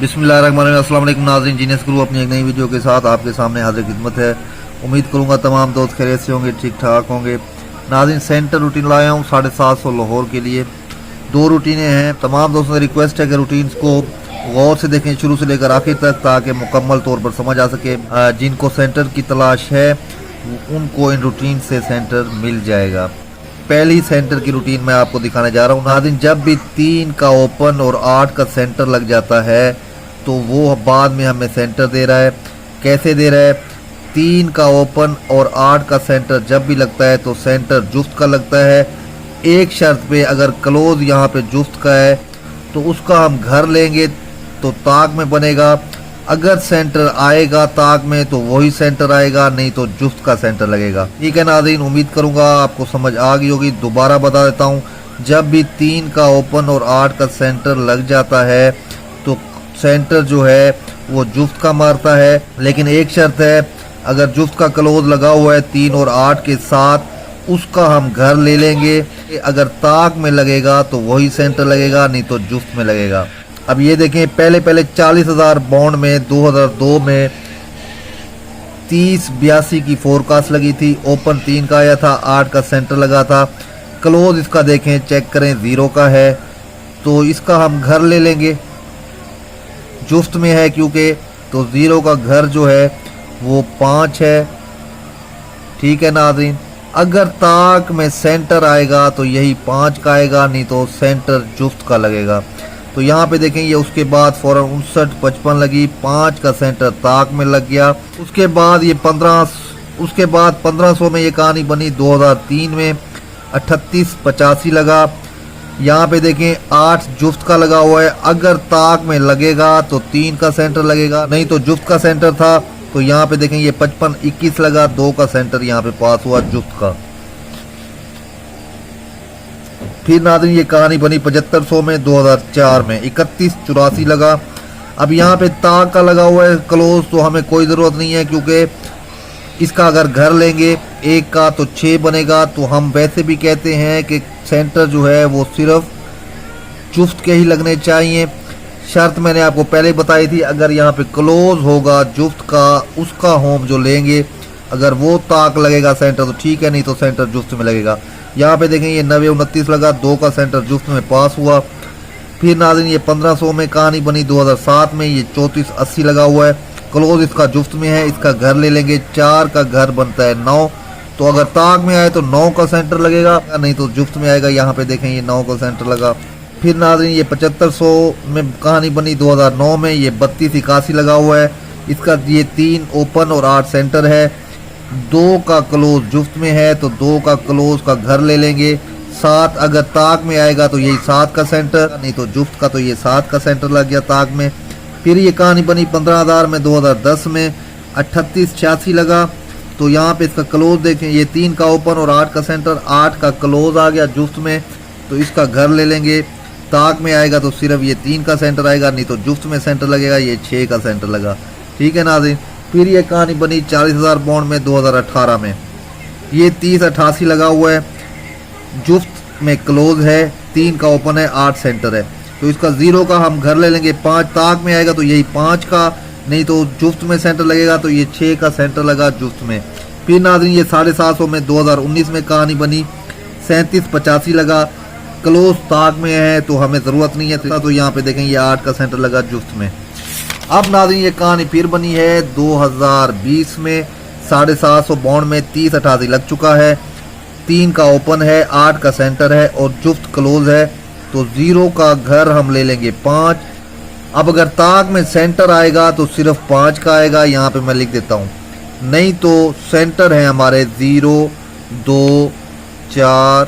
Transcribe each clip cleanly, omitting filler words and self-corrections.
बिस्मिल्लाहिर्रहमानिर्रहीम। अस्सलाम वालेकुम नाज़रीन, जीनियस गुरु अपनी एक नई वीडियो के साथ आपके सामने हाजिर खिदमत है। उम्मीद करूंगा तमाम दोस्त खैरियत से होंगे, ठीक ठाक होंगे। नाज़रीन, सेंटर रूटीन लाया हूँ 750 लाहौर के लिए। दो रूटीनें हैं। तमाम दोस्तों से रिक्वेस्ट है कि रूटीन्स को गौर से देखें शुरू से लेकर आखिर तक, ताकि मुकम्मल तौर पर समझ आ सके। जिनको सेंटर की तलाश है उनको इन रूटीन से सेंटर मिल जाएगा। पहली सेंटर की रूटीन मैं आपको दिखाने जा रहा हूँ। नाज़रीन, जब भी 3 का ओपन और 8 का सेंटर लग जाता है तो वो बाद में हमें सेंटर दे रहा है। कैसे दे रहा है? 3 का ओपन और 8 का सेंटर जब भी लगता है तो सेंटर जुफ्त का लगता है। एक शर्त पे, अगर क्लोज यहाँ पे जुफ्त का है तो उसका हम घर लेंगे तो ताक में बनेगा। अगर सेंटर आएगा ताक में तो वही सेंटर आएगा, नहीं तो जुफ्त का सेंटर लगेगा। ठीक है नाज़रीन, उम्मीद करूंगा आपको समझ आ गई होगी। दोबारा बता देता हूँ, जब भी 3 का ओपन और 8 का सेंटर लग जाता है तो सेंटर जो है वो जुफ्त का मारता है। लेकिन एक शर्त है, अगर जुफ्त का क्लोज लगा हुआ है 3 और 8 के साथ, उसका हम घर ले लेंगे। अगर ताक में लगेगा तो वही सेंटर लगेगा, नहीं तो जुफ्त में लगेगा। अब ये देखें, पहले 40,000 बॉन्ड में 2002 में 3082 की फोरकास्ट लगी थी। ओपन 3 का आया था, 8 का सेंटर लगा था। क्लोज इसका देखें, चेक करें, 0 का है, तो इसका हम घर ले लेंगे। जुफ्त में है क्योंकि, तो 0 का घर जो है वो 5 है। ठीक है नाज़रीन, अगर ताक में सेंटर आएगा तो यही 5 का आएगा, नहीं तो सेंटर जुफ्त का लगेगा। तो यहाँ पे देखें, ये उसके बाद फौरन 5955 लगी, 5 का सेंटर ताक में लग गया। उसके बाद 1500 में ये कहानी बनी। 2003 में 3885 लगा। यहाँ पे देखें 8 जुफ्त का लगा हुआ है। अगर ताक में लगेगा तो 3 का सेंटर लगेगा, नहीं तो जुफ्त का सेंटर था। तो यहाँ पे देखें, ये 5521 लगा, 2 का सेंटर यहाँ पे पास हुआ जुफ्त का। फिर नाज़रीन, ये कहानी बनी 7500 में 2004 में 3184 लगा। अब यहाँ पे ताक का लगा हुआ है क्लोज, तो हमें कोई ज़रूरत नहीं है, क्योंकि इसका अगर घर लेंगे एक का तो 6 बनेगा। तो हम वैसे भी कहते हैं कि सेंटर जो है वो सिर्फ जुफ्त के ही लगने चाहिए। शर्त मैंने आपको पहले बताई थी, अगर यहाँ पे क्लोज होगा जुफ्त का, उसका होम जो लेंगे, अगर वो ताक लगेगा सेंटर तो ठीक है, नहीं तो सेंटर जुफ्त में लगेगा। यहाँ पे देखें, ये 9029 लगा, 2 का सेंटर जुफ्त में पास हुआ। फिर नाज़रीन, ये 1500 में कहानी बनी 2007 में, ये 3480 लगा हुआ है। क्लोज इसका जुफ्त में है, इसका घर ले लेंगे। 4 का घर बनता है 9, तो अगर ताक में आए तो 9 का सेंटर लगेगा, नहीं तो जुफ्त में आएगा। यहाँ पे देखें, ये 9 का सेंटर लगा। फिर नाज़रीन, ये 7500 में कहानी बनी 2009 में, ये 3281 लगा हुआ है। इसका ये 3 ओपन और 8 सेंटर है। 2 का क्लोज जुफ्त में है, तो 2 का क्लोज का घर ले लेंगे। 7 अगर ताक में आएगा तो यही 7 का सेंटर, नहीं तो जुफ्त का, तो ये 7 का सेंटर लग गया ताक में। फिर ये कहानी बनी 15,000 में 2010 में 3886 लगा। तो यहाँ पे इसका क्लोज देखें, ये 3 का ओपन और 8 का सेंटर, 8 का क्लोज आ गया जुफ्त में, तो इसका घर ले लेंगे। ताक में आएगा तो सिर्फ ये 3 का सेंटर आएगा, नहीं तो जुफ्त में सेंटर लगेगा, ये 6 का सेंटर लगा। ठीक है नाज़रीन, फिर ये कहानी बनी 40,000 बॉन्ड में 2018 में, ये 3088 लगा हुआ है। जुफ्त में क्लोज है, 3 का ओपन है, 8 सेंटर है, तो इसका 0 का हम घर ले लेंगे। 5 ताक में आएगा तो यही 5 का, नहीं तो जुफ्त में सेंटर लगेगा, तो ये 6 का सेंटर लगा जुफ्त में। फिर नाज़रीन, ये 750 में 2019 में कहानी बनी 3785 लगा। क्लोज ताक में है तो हमें ज़रूरत नहीं है, तो यहाँ पे देखें, ये 8 का सेंटर लगा जुफ्त में। अब नाज़रीन, ये कहानी फिर बनी है 2020 में 750 बॉन्ड में 3088 लग चुका है। 3 का ओपन है, 8 का सेंटर है और जुफ्त क्लोज है, तो 0 का घर हम ले लेंगे 5। अब अगर ताक में सेंटर आएगा तो सिर्फ 5 का आएगा, यहाँ पे मैं लिख देता हूँ, नहीं तो सेंटर है हमारे 0, 2, 4,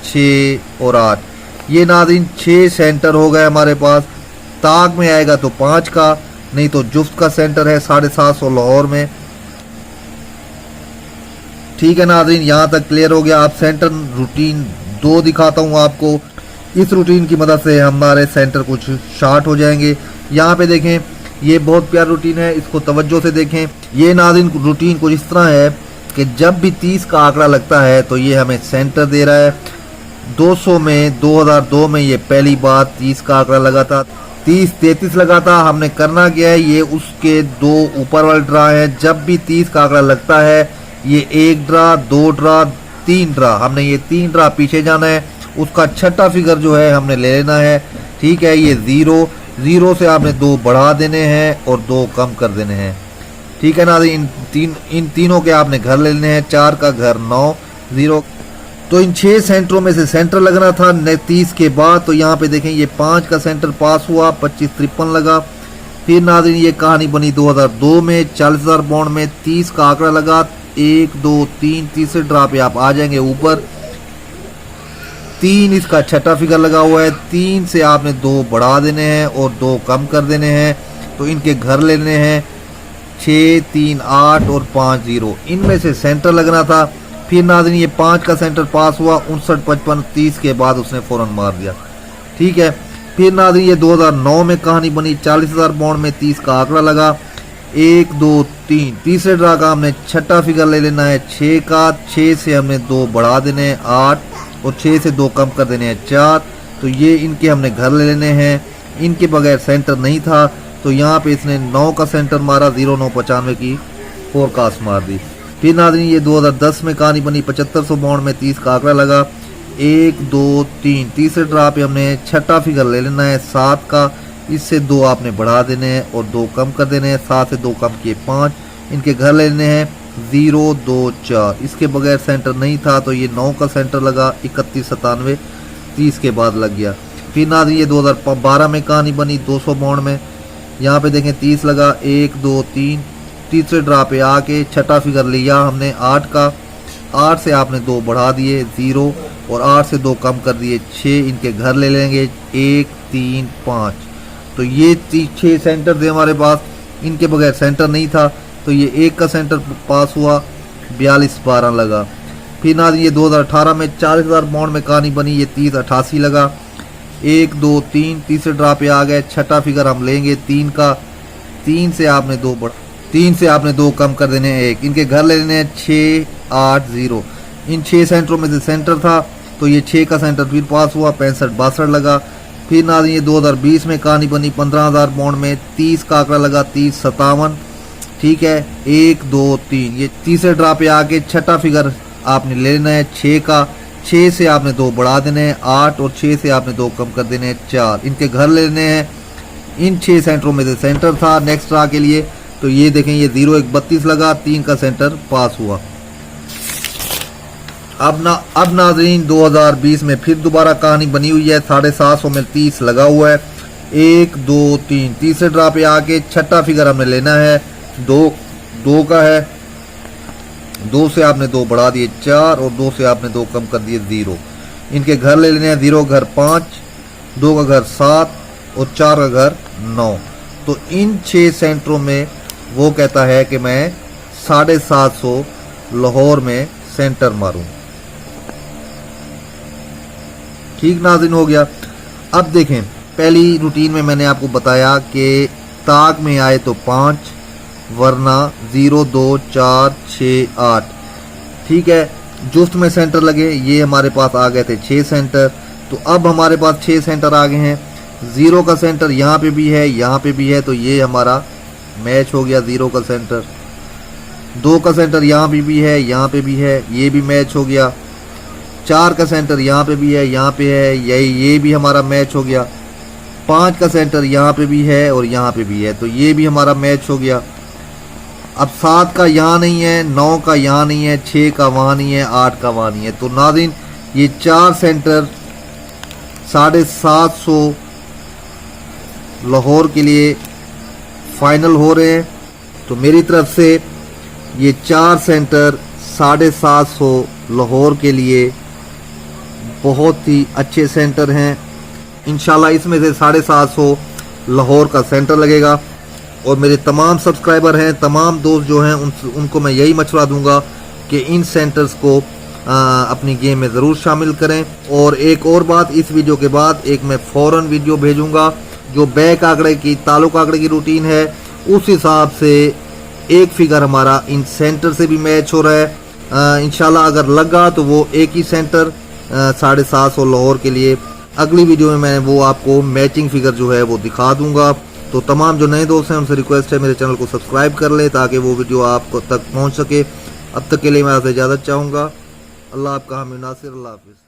6 और 8। ये नाज़रीन 6 सेंटर हो गए हमारे पास। ताक में आएगा तो 5 का, नहीं तो जुफ्त का सेंटर है 750 लाहौर में। ठीक है नाज़रीन, यहाँ तक क्लियर हो गया। अब सेंटर रूटीन 2 दिखाता हूँ आपको। इस रूटीन की मदद से हमारे सेंटर कुछ शार्ट हो जाएंगे। यहाँ पे देखें, ये बहुत प्यारा रूटीन है, इसको तवज्जो से देखें। ये नाज़रीन रूटीन कुछ इस तरह है कि जब भी 30 का आंकड़ा लगता है तो ये हमें सेंटर दे रहा है। 200 में 2002 में ये पहली बार 30 का आंकड़ा लगा था। 30-33 लगा था। हमने करना क्या है, ये उसके दो ऊपर वाले ड्रा है। जब भी 30 का आंकड़ा लगता है ये 1 ड्रा, 2 ड्रा, 3 ड्रा, हमने ये 3 ड्रा पीछे जाना है। उसका छठा फिगर जो है हमने ले लेना है। ठीक है, ये 0 से आपने 2 बढ़ा देने हैं और 2 कम कर देने हैं। ठीक है ना, इन तीनों के आपने घर ले लेने हैं। 4 का घर 9, 0। तो इन 6 सेंटरों में से सेंटर लगना था 30 के बाद। तो यहाँ पे देखें ये 5 का सेंटर पास हुआ, 25-53 लगा। फिर नाज़रीन ये कहानी बनी 2002 में 40,000 बाउंड में 30 का आंकड़ा लगा। 1, 2, 3 तीसरे ड्रा पे आप आ जाएंगे ऊपर। 3 इसका छठा फिगर लगा हुआ है। 3 से आपने 2 बढ़ा देने हैं और 2 कम कर देने हैं। तो इनके घर लेने हैं 6, 3, 8 और 5, 0। इनमें से सेंटर लगना था। फिर नाज़रीन ये 5 का सेंटर पास हुआ, 59, 55, 30 के बाद उसने फौरन मार दिया। ठीक है, फिर नाज़रीन ये 2009 में कहानी बनी 40,000 बाउंड में 30 का आंकड़ा लगा। 1, 2, 3 तीसरे ड्रा का हमने छठा फिगर ले लेना है 6 का। 6 से हमने 2 बढ़ा देने हैं 8 और 6 से 2 कम कर देने हैं 4। तो ये इनके हमने घर ले लेने हैं। इनके बगैर सेंटर नहीं था तो यहाँ पे इसने 9 का सेंटर मारा, 0995 की फोरकास्ट मार दी। फिर नाज़रीन ये 2010 में कहानी बनी 7500 बाउंड में 30 का आंकड़ा लगा। 1, 2, 3 तीसरे ड्रा पे हमने छठा फिगर ले लेना है 7 का। इससे 2 आपने बढ़ा देने हैं और 2 कम कर देने हैं। 7 से 2 कम किए 5। इनके घर ले लेने हैं 0, 2, 4। इसके बगैर सेंटर नहीं था तो ये 9 का सेंटर लगा। 3197 30 के बाद लग गया। फिर नाज़रीन ये 2012 में कहानी बनी 200 बाउंड में। यहाँ पे देखें 30 लगा। 1, 2, 3 तीसरे ड्रा पे आके छठा फिगर लिया हमने 8 का। 8 से आपने 2 बढ़ा दिए 0 और 8 से 2 कम कर दिए 6। इनके घर ले लेंगे 1, 3, 5। तो ये 6 सेंटर थे हमारे पास। इनके बगैर सेंटर नहीं था तो ये 1 का सेंटर पास हुआ, 42-12 लगा। फिर नाज़रीन ये 2018 में 40,000 बाउंड में कहानी बनी, ये 30-88 लगा। 1, 2, 3 तीसरे ड्रा पे आ गए। छठा फिगर हम लेंगे 3 का। 3 से आपने 2 कम कर देने हैं 1। इनके घर ले लेने हैं 6, 8, 0। इन 6 सेंटरों में से सेंटर था तो ये 6 का सेंटर फिर पास हुआ, 65-62 लगा। फिर नाज़रीन ये 2020 में कहानी बनी 15,000 बाउंड में 30 का आंकड़ा लगा, 30-57। ठीक है, 1, 2, 3 ये तीसरे ड्रा पे आके छठा फिगर आपने ले लेना है 6 का। 6 से आपने 2 बढ़ा देने हैं 8 और 6 से आपने 2 कम कर देने हैं 4। इनके घर ले लेने हैं। इन 6 सेंटरों में से सेंटर था नेक्स्ट ड्रा के लिए। तो ये देखें ये 0, 1, 32 लगा। 3 का सेंटर पास हुआ। अब नाज़रीन 2020 में फिर दोबारा कहानी बनी हुई है 750 में 30 लगा हुआ है। 1, 2, 3 तीसरे ड्रा पे आके छठा फिगर हमने लेना है 2 का है। 2 से आपने 2 बढ़ा दिए 4 और 2 से आपने 2 कम कर दिए 0। इनके घर ले लेने हैं 0 घर 5, 2 का घर 7 और 4 का घर 9। तो इन 6 सेंटरों में वो कहता है कि मैं 750 लाहौर में सेंटर मारूं। ठीक नाज़रीन हो गया। अब देखें पहली रूटीन में मैंने आपको बताया कि ताक में आए तो 5 वरना 0, 2, 4, 6, 8। ठीक है, जुफ्त में सेंटर लगे। ये हमारे पास आ गए थे 6 सेंटर। तो अब हमारे पास 6 सेंटर आ गए हैं। 0 का सेंटर यहाँ पे भी है, यहाँ पे भी है। तो ये हमारा मैच हो गया 0 का सेंटर। 2 का सेंटर यहाँ भी है, यहाँ पे भी है, ये भी मैच हो गया। 4 का सेंटर यहाँ पे भी है, यहाँ पे है, ये भी हमारा मैच हो गया। 5 का सेंटर यहाँ पे भी है और यहाँ पे भी है। तो ये भी हमारा मैच हो गया। अब 7 का यहाँ नहीं है, 9 का यहाँ नहीं है, 6 का वहाँ नहीं है, 8 का वहाँ नहीं है। तो नाज़रीन ये 4 सेंटर 750 लाहौर के लिए फाइनल हो रहे हैं। तो मेरी तरफ से ये 4 सेंटर 750 लाहौर के लिए बहुत ही अच्छे सेंटर हैं। इंशाल्लाह इसमें से 750 लाहौर का सेंटर लगेगा। और मेरे तमाम सब्सक्राइबर हैं, तमाम दोस्त जो हैं उनको मैं यही मशवरा दूंगा कि इन सेंटर्स को अपनी गेम में ज़रूर शामिल करें। और एक और बात, इस वीडियो के बाद एक मैं फ़ौरन वीडियो भेजूंगा जो बैक आंकड़े की ताल्लुक आंकड़े की रूटीन है। उस हिसाब से एक फिगर हमारा इन सेंटर से भी मैच हो रहा है। इंशाल्लाह अगर लगा तो वो एक ही सेंटर 750 लाहौर के लिए अगली वीडियो में मैं वो आपको मैचिंग फिगर जो है वो दिखा दूंगा। तो तमाम जो नए दोस्त हैं उनसे रिक्वेस्ट है मेरे चैनल को सब्सक्राइब कर ले ताकि वो वीडियो आप तक पहुंच सके। अब तक के लिए मैं आपसे इजाज़त चाहूँगा। अल्लाह आपका हामी नासिर। अल्लाह हाफिज़।